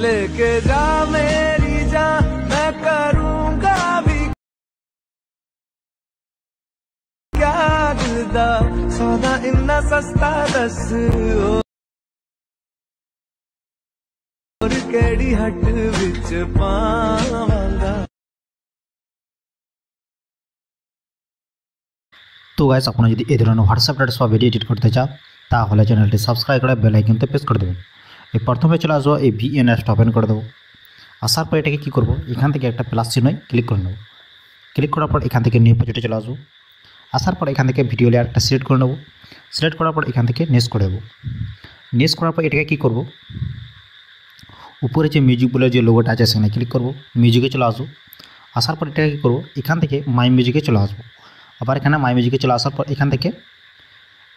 लेके जा मेरी जान, मैं करूँगा भी क्या दिलदा, सौदा इतना सस्ता दस और केड़ी हट विच पावांगा। तो गाइस আপনারা যদি এই ধরনের হোয়াটসঅ্যাপ স্ট্যাটাস বা ভিডিও এডিট করতে চান তাহলে চ্যানেলটি সাবস্ক্রাইব করে বেল আইকনতে প্রেস করে দেবেন। এই প্রথমে চলে আসবো এই ভিএন অ্যাপটা ওপেন করে দেবো। আসার পর এটাকে কী করবো, এখান থেকে একটা প্লাস চিহ্নয় ক্লিক করে নেব। ক্লিক করার পর এখান থেকে নিউ প্রজেক্টে চলে আসবো। আসার পর এখান থেকে ভিডিও লেয়ারটা সিলেক্ট করে নেব। সিলেক্ট করার পর এখান থেকে নেক্সট করে দেবো। নেক্সট করার পর এটাকে কী করবো, উপরে যে মিউজিক বলে যে লোগোটা আছে সেখানে ক্লিক করবো। মিউজিকে চলে আসবো। আসার পর এটাকে কী করবো, এখান থেকে মাই মিউজিকে চলে আসবো। আবার এখানে মাই মিউজিকে চলে আসার পর এখান থেকে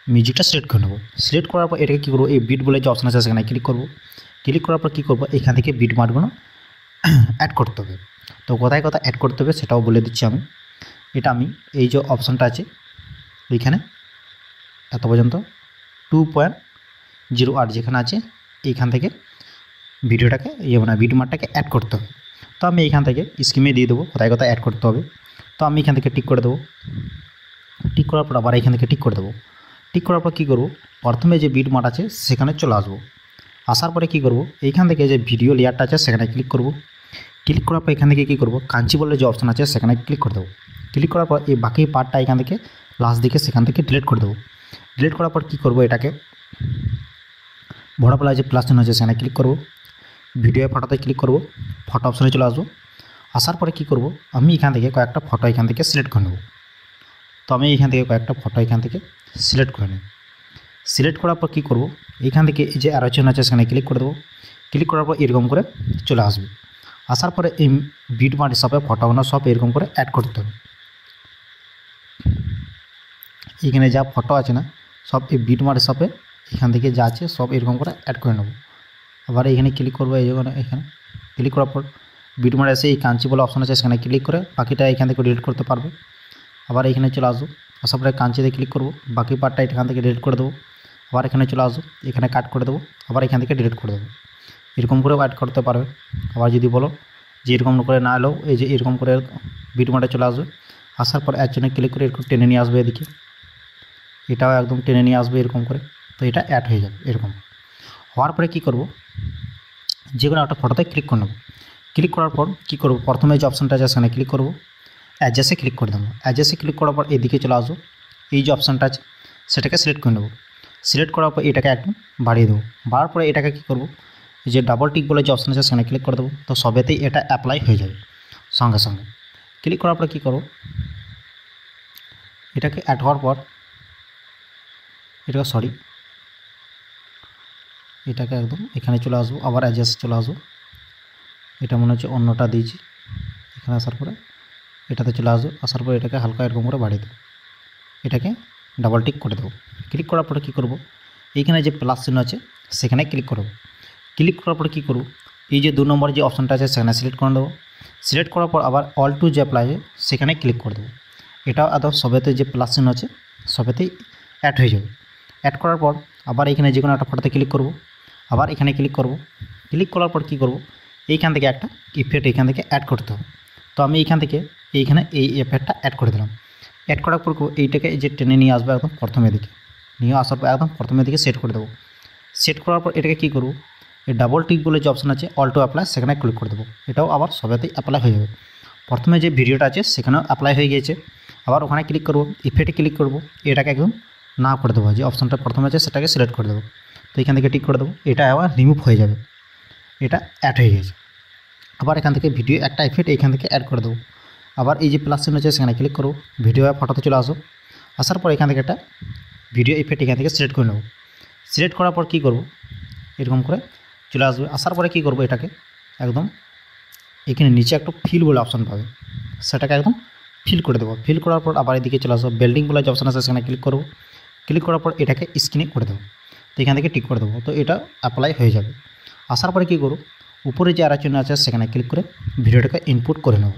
মিউজিকটা সিলেক্ট করে নেব। সিলেক্ট করার পর এটাকে কী করবো, এই বিট বলে যে অপশন আছে সেখানে ক্লিক করবো। ক্লিক করার পর কী করবো, এখান থেকে বিট মার্কগুলো অ্যাড করতে হবে। তো কোথায় কোথায় অ্যাড করতে হবে সেটাও বলে দিচ্ছি আমি। এটা আমি এই যে অপশনটা আছে এইখানে এত পর্যন্ত 2.08 যেখানে আছে এইখান থেকে ভিডিওটাকে মানে বিট মার্কটাকে অ্যাড করতে হবে। তো আমি এইখান থেকে স্কিমে দিয়ে দেবো কোথায় কোথায় অ্যাড করতে হবে। তো আমি এখান থেকে টিক করে দেবো। টিক করার পর আবার এখান থেকে টিক করে দেবো। টিক করার পর কী করবো, প্রথমে যে বিট মার্ক আছে সেখানে চলে আসবো। আসার পরে কী করবো, এইখান থেকে যে ভিডিও লেয়ারটা আছে সেখানে ক্লিক করবো। ক্লিক করার পর এখান থেকে কী করবো, কাঞ্চি বলে যে অপশান আছে সেখানে ক্লিক করে দেবো। ক্লিক করার পর এই বাকি পার্টটা এখান থেকে লাস্ট দিকে সেখান থেকে ডিলিট করে দেবো। ডিলিট করার পর কী করবো, এটাকে বড় বেলায় যে প্লাস চিহ্ন আছে সেখানে ক্লিক করবো। ভিডিও ফটোতে ক্লিক করবো। ফটো অপশানে চলে আসবো। আসার পরে কী করবো, আমি এখান থেকে কয়েকটা ফটো এখান থেকে সিলেক্ট করে নেব। তো আমি এখান থেকে কয়েকটা ফটো এখান থেকে সিলেক্ট করে নেব। সিলেক্ট করার পর কী করবো, এইখান থেকে এই যে অ্যারো চিহ্ন আছে সেখানে ক্লিক করে দেবো। ক্লিক করার পর এরকম করে চলে আসবে। আসার পরে এই বিট মার্ক হিসাবে ফটোগুলো সব এরকম করে অ্যাড করতে হবে। এখানে যা ফটো আছে না সব এই বিট মার্ক হিসাবে এখান থেকে যা আছে সব এরকম করে অ্যাড করে নেব। আবার এখানে ক্লিক করবো। এই জন্য এখানে ক্লিক করার পর বিট মার্ক এসে এই কাঞ্চি বলে অপশন আছে সেখানে ক্লিক করে বাকিটা এখান থেকে ডিলিট করতে পারবো। আবার এখানে চলে আসবো। আসার পরে কাঞ্চিতে ক্লিক করবো। বাকি পার্টটা এখান থেকে ডিলিট করে দেবো। আবার এখানে চলে আসবো। এখানে কাট করে দেবো। আবার এখান থেকে ডিলিট করে দেবো। এরকম করেও অ্যাড করতে পারবে। আবার যদি বলো যে এরকম করে না এলেও এই যে এরকম করে বিট মার্কে চলে আসবে। আসার পর এর জন্য ক্লিক করে এরকম টেনে নিয়ে আসবে এদিকে। এটাও একদম টেনে নিয়ে আসবে এরকম করে। তো এটা অ্যাড হয়ে যাবে। এরকম হওয়ার পরে কী করবো, যে কোনো একটা ফটোতে ক্লিক করে নেবো। ক্লিক করার পর কী করবো, প্রথমে যে অপশানটা আছে সেখানে ক্লিক করবো। অ্যাডজাস্টে ক্লিক করে দেবো। অ্যাডজাস্টে ক্লিক করার পর এদিকে চলে আসবো। এই যে অপশানটা আছে সেটাকে সিলেক্ট করে নেবো। সিলেক্ট করার পর এটাকে একদম বাড়িয়ে দেবো। বাড়ার পরে এটাকে কী করবো, এই যে ডাবল টিক বলে যে অপশান আছে সেখানে ক্লিক করে দেবো। তো সবেতেই এটা অ্যাপ্লাই হয়ে যাবে সঙ্গে সঙ্গে। ক্লিক করার পরে কী করবো, এটাকে অ্যাড হওয়ার পর এটাকে একদম এখানে চলে আসবো। আবার অ্যাডজাস্ট চলে আসবো। এটা মনে হচ্ছে অন্যটা দিয়েছি। এখানে আসার পরে এটাতে চলে আসবো। আসার পরে এটাকে হালকা এরকম করে বাড়িয়ে দেবো। এটাকে ডাবল টিক করে দেবো। ক্লিক করার পরে কী করবো, এইখানে যে প্লাস চিহ্ন আছে সেখানে ক্লিক করবো। ক্লিক করার পরে কী করবো, এই যে 2 নম্বর যে অপশানটা আছে সেখানে সিলেক্ট করে দেবো। সিলেক্ট করার পর আবার অল টু যে অ্যাপ্লাই সেখানে ক্লিক করে দেবো। এটাও আদৌ সবেতে যে প্লাস চিহ্ন আছে সবেতেই অ্যাড হয়ে যাবে। অ্যাড করার পর আবার এখানে যে কোনো একটা ফটোতে ক্লিক করবো। আবার এখানে ক্লিক করবো। ক্লিক করার পর কী করবো, এইখান থেকে একটা ইফেক্ট এখান থেকে অ্যাড করতে হবে। তো আমি এইখান থেকে এইখানে এই ইফেক্টটা অ্যাড করে দিলাম। অ্যাড করার পর এইটাকে যে টেনে নিয়ে আসবো একদম প্রথমের দিকে। নিয়ে আসার পর একদম প্রথমের দিকে সেট করে দেবো। সেট করার পর এটাকে কী করবো, এই ডাবল টিক বলে যে অপশান আছে অল টু অ্যাপ্লাই সেখানে ক্লিক করে দেবো। এটাও আবার সবেতেই অ্যাপ্লাই হয়ে যাবে। প্রথমে যে ভিডিওটা আছে সেখানেও অ্যাপ্লাই হয়ে গিয়েছে। আবার ওখানে ক্লিক করবো, ইফেক্টে ক্লিক করবো। এটাকে একদম না করে দেবো, যে অপশানটা প্রথমে আছে সেটাকে সিলেক্ট করে দেবো। তো এখান থেকে টিক করে দেবো। এটা আবার রিমুভ হয়ে যাবে। এটা অ্যাড হয়ে গেছে। আবার এখান থেকে ভিডিও একটা ইফেক্ট এখান থেকে অ্যাড করে দেবো। আবার এই যে প্লাস চিহ্ন আছে সেখানে ক্লিক করবো। ভিডিও ফটোতে চলে আসো। আসার পর এখান থেকে একটা ভিডিও ইফেক্ট এখান থেকে সিলেক্ট করে নেবো। সিলেক্ট করার পর কী করবো, এরকম করে চলে আসবে। আসার পরে কী করবো, এটাকে একদম এখানে নিচে একটা ফিল বলে অপশান পাবে সেটাকে একদম ফিল করে দেবো। ফিল করার পর আবার এদিকে চলে আসবো। বিল্ডিং বলে যে অপশান আছে সেখানে ক্লিক করবো। ক্লিক করার পর এটাকে স্ক্রিনে করে দেবো। তো এখান থেকে টিক করে দেবো। তো এটা অ্যাপ্লাই হয়ে যাবে। আসার পরে কী করবো, উপরে যে আরেকজন আছে সেখানে ক্লিক করে ভিডিওটাকে ইনপুট করে নেব।